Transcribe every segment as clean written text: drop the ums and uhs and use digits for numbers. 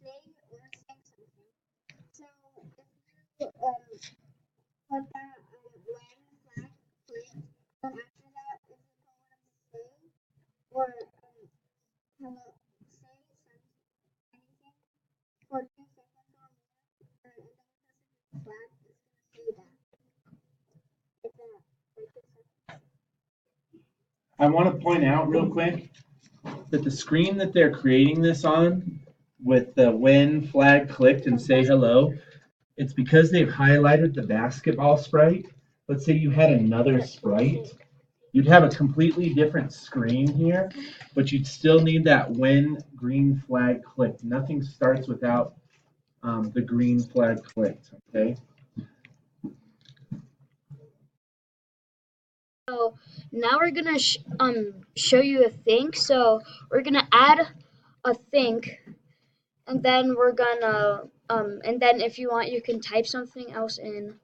say or saying something. So if you put that when flag click, then after that, if you put say or hello, say something, anything for 2 seconds or more, and then the flag is gonna say that. It's a like it's I want to point out real quick that the screen that they're creating this on with the when flag clicked and say hello, it's because they've highlighted the basketball sprite. Let's say you had another sprite. You'd have a completely different screen here, but you'd still need that when green flag clicked. Nothing starts without the green flag clicked, okay? So now we're gonna show you a think. So we're gonna add a think, and then we're gonna and then if you want, you can type something else in,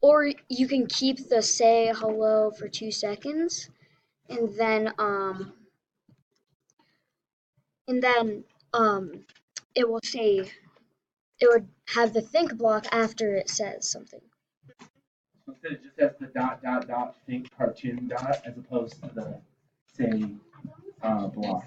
or you can keep the say hello for 2 seconds, and then it will say, it would have the think block after it says something. So instead it just has the dot dot dot think cartoon dot as opposed to the say block.